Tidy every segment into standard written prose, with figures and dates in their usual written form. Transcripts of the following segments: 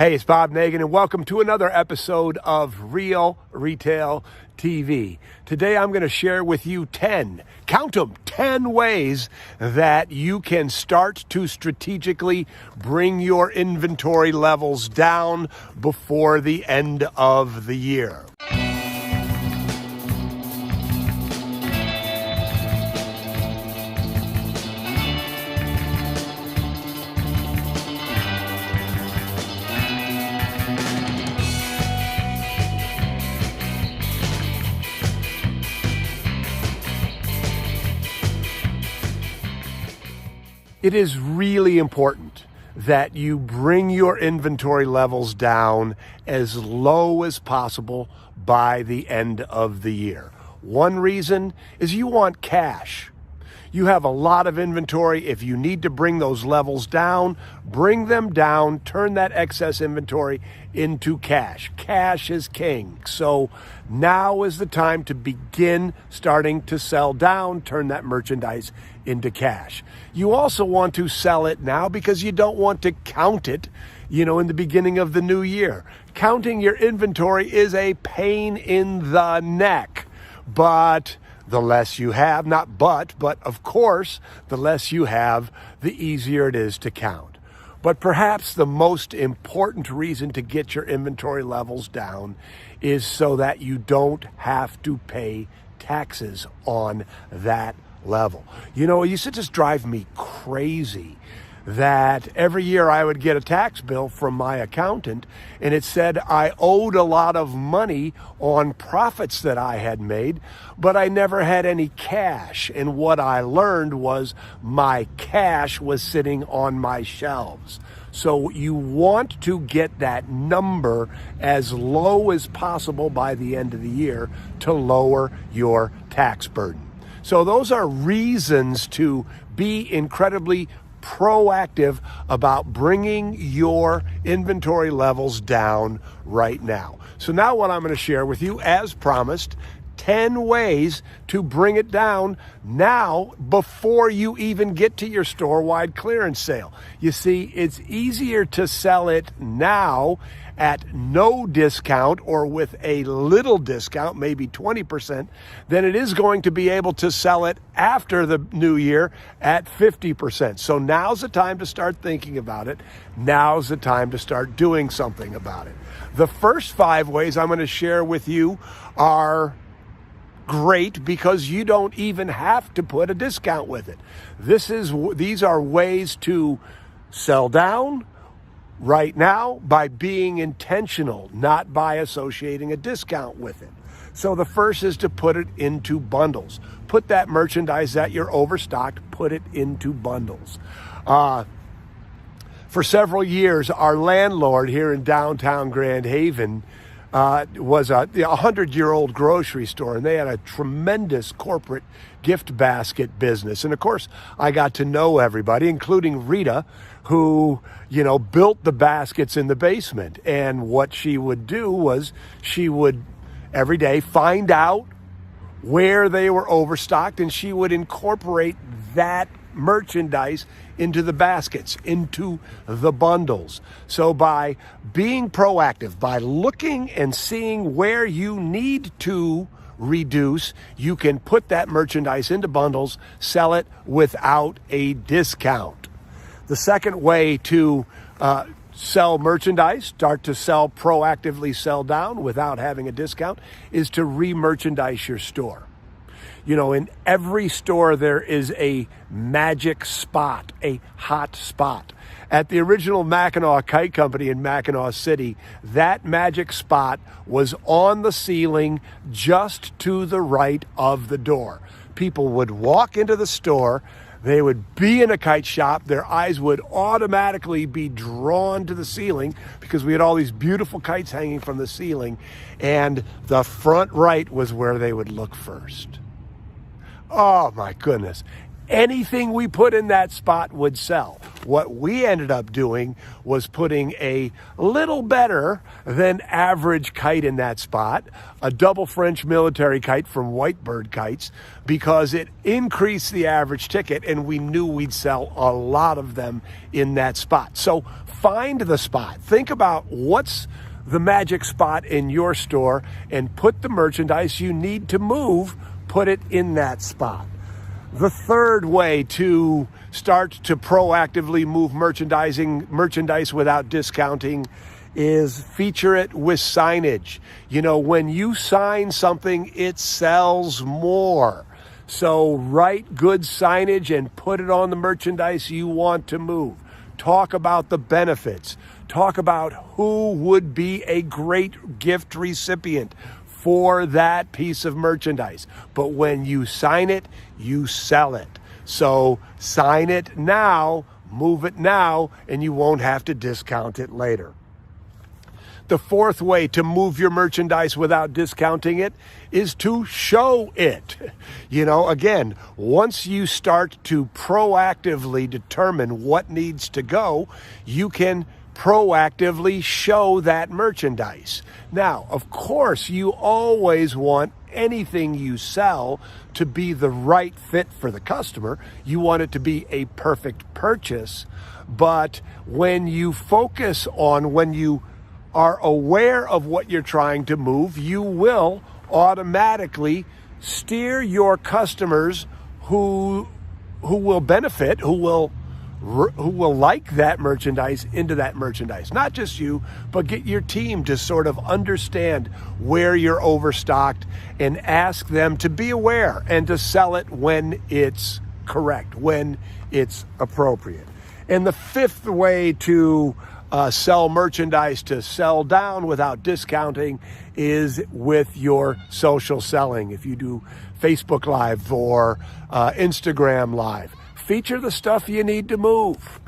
Hey, it's Bob Nagin, and welcome to another episode of Real Retail TV. Today I'm going to share with you 10 ways that you can start to strategically bring your inventory levels down before the end of the year. It is really important that you bring your inventory levels down as low as possible by the end of the year. One reason is you want cash. You have a lot of inventory. If you need to bring those levels down, bring them down, turn that excess inventory into cash. Cash is king. So now is the time to begin starting to sell down, turn that merchandise into cash. You also want to sell it now because you don't want to count it, in the beginning of the new year. Counting your inventory is a pain in the neck, but the less you have, but of course, the less you have, the easier it is to count. But perhaps the most important reason to get your inventory levels down is so that you don't have to pay taxes on that level. It used to just drive me crazy that every year I would get a tax bill from my accountant and it said I owed a lot of money on profits that I had made, but I never had any cash. And what I learned was my cash was sitting on my shelves. So you want to get that number as low as possible by the end of the year to lower your tax burden. So those are reasons to be incredibly proactive about bringing your inventory levels down right now. So now what I'm going to share with you, as promised, 10 ways to bring it down now before you even get to your store-wide clearance sale. You see, it's easier to sell it now at no discount or with a little discount, maybe 20%, than it is going to be able to sell it after the new year at 50%. So now's the time to start thinking about it. Now's the time to start doing something about it. The first 5 ways I'm going to share with you are great because you don't even have to put a discount with it. These are ways to sell down right now by being intentional, not by associating a discount with it. So the first is to put it into bundles. Put that merchandise that you're overstocked, put it into bundles. For several years, our landlord here in downtown Grand Haven was a 100-year-old grocery store, and they had a tremendous corporate gift basket business. And of course, I got to know everybody, including Rita, who, built the baskets in the basement. And what she would do was she would every day find out where they were overstocked, and she would incorporate that merchandise into the baskets, into the bundles. So by being proactive, by looking and seeing where you need to reduce, you can put that merchandise into bundles, sell it without a discount. The second way to sell merchandise, start to proactively sell down without having a discount, is to re-merchandise your store. In every store there is a magic spot, a hot spot. At the original Mackinac Kite Company in Mackinac City, that magic spot was on the ceiling just to the right of the door. People would walk into the store, they would be in a kite shop, their eyes would automatically be drawn to the ceiling because we had all these beautiful kites hanging from the ceiling, and the front right was where they would look first. Oh my goodness. anything we put in that spot would sell. What we ended up doing was putting a little better than average kite in that spot, a double French military kite from Whitebird Kites, because it increased the average ticket and we knew we'd sell a lot of them in that spot. So find the spot. Think about what's the magic spot in your store and put the merchandise you need to move, put it in that spot. The third way to start to proactively move merchandise without discounting is feature it with signage. You know, when you sign something, it sells more. So write good signage and put it on the merchandise you want to move. Talk about the benefits. Talk about who would be a great gift recipient for that piece of merchandise. But when you sign it, you sell it. So sign it now, move it now, and you won't have to discount it later. The fourth way to move your merchandise without discounting it is to show it. You know, again, once you start to proactively determine what needs to go, you can proactively show that merchandise. Now, of course, you always want anything you sell to be the right fit for the customer. You want it to be a perfect purchase. But when you focus on, when you are aware of what you're trying to move, you will automatically steer your customers who will benefit, who will like that merchandise into that merchandise. Not just you, but get your team to sort of understand where you're overstocked and ask them to be aware and to sell it when it's correct, when it's appropriate. And the fifth way to sell merchandise, to sell down without discounting, is with your social selling. If you do Facebook Live or Instagram Live, feature the stuff you need to move.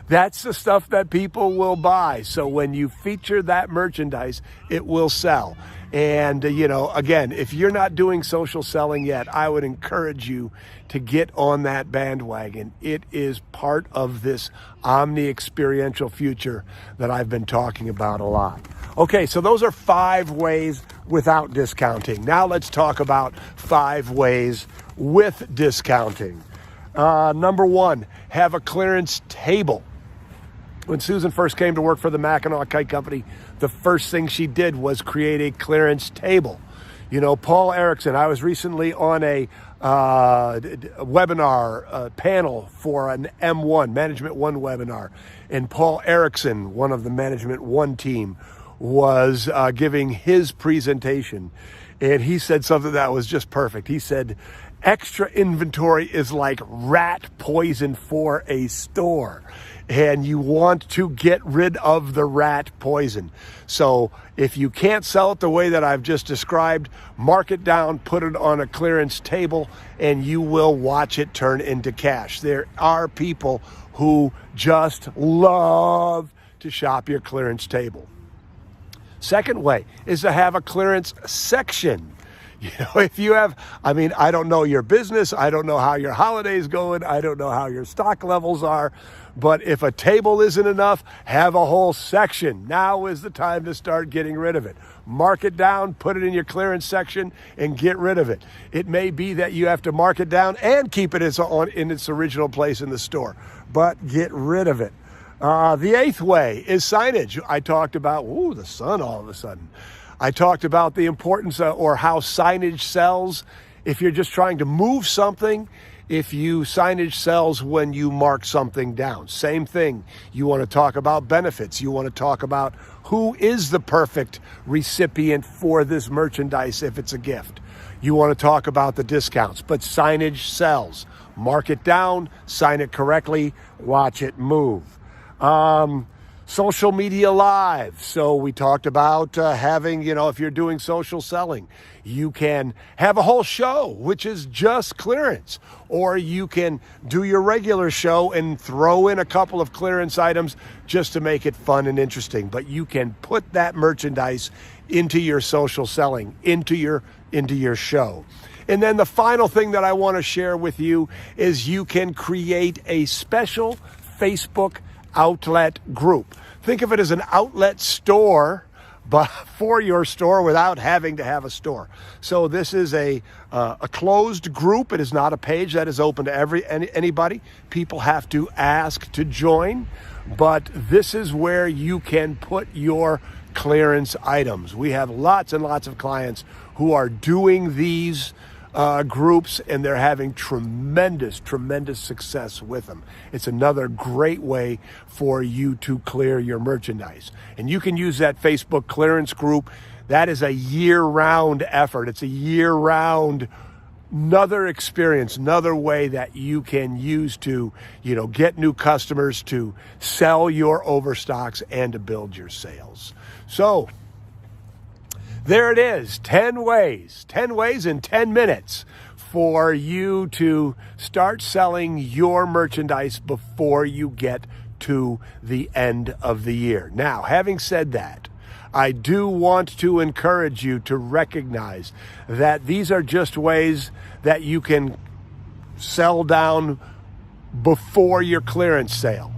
That's the stuff that people will buy. So when you feature that merchandise, it will sell. And, you know, again, if you're not doing social selling yet, I would encourage you to get on that bandwagon. It is part of this omni-experiential future that I've been talking about a lot. Okay, so those are 5 ways without discounting. Now let's talk about 5 ways with discounting. Number 1, have a clearance table. When Susan first came to work for the Mackinac Kite Company, the first thing she did was create a clearance table. You know, Paul Erickson, I was recently on a webinar panel for an M1, Management 1 webinar, and Paul Erickson, one of the Management 1 team, was giving his presentation, and he said something that was just perfect. He said, extra inventory is like rat poison for a store, and you want to get rid of the rat poison. So if you can't sell it the way that I've just described, mark it down, put it on a clearance table, and you will watch it turn into cash. There are people who just love to shop your clearance table. Second way is to have a clearance section. You know, if you have, I mean, I don't know your business. I don't know how your holiday's going. I don't know how your stock levels are. But if a table isn't enough, have a whole section. Now is the time to start getting rid of it. Mark it down, put it in your clearance section, and get rid of it. It may be that you have to mark it down and keep it in its original place in the store, but get rid of it. The 8th way is signage. I talked about, the sun all of a sudden. I talked about the importance or how signage sells. If you're just trying to move something, signage sells when you mark something down. Same thing. You want to talk about benefits. You want to talk about who is the perfect recipient for this merchandise if it's a gift. You want to talk about the discounts, but signage sells. Mark it down, sign it correctly, watch it move. Social media live. So we talked about having, if you're doing social selling, you can have a whole show, which is just clearance, or you can do your regular show and throw in a couple of clearance items just to make it fun and interesting. But you can put that merchandise into your social selling, into your show. And then the final thing that I want to share with you is you can create a special Facebook outlet group. Think of it as an outlet store, but for your store without having to have a store. So this is a closed group. It is not a page that is open to anybody. People have to ask to join, but this is where you can put your clearance items. We have lots and lots of clients who are doing these groups, and they're having tremendous success with them. It's another great way for you to clear your merchandise. And you can use that Facebook clearance group. That is a year-round effort. It's a year-round, another experience, another way that you can use to, get new customers, to sell your overstocks, and to build your sales. So, there it is, 10 ways in 10 minutes for you to start selling your merchandise before you get to the end of the year. Now, having said that, I do want to encourage you to recognize that these are just ways that you can sell down before your clearance sale.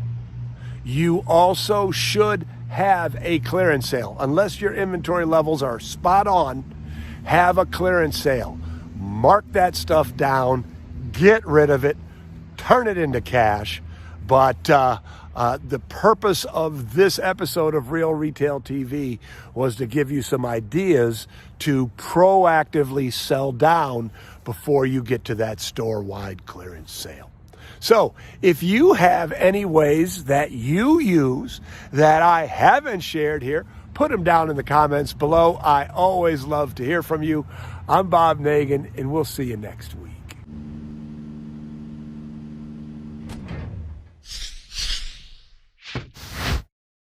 You also should have a clearance sale. Unless your inventory levels are spot on, have a clearance sale. Mark that stuff down, get rid of it, turn it into cash. But the purpose of this episode of Real Retail TV was to give you some ideas to proactively sell down before you get to that store-wide clearance sale. So if you have any ways that you use that I haven't shared here, put them down in the comments below. I always love to hear from you. I'm Bob Nagin, and we'll see you next week.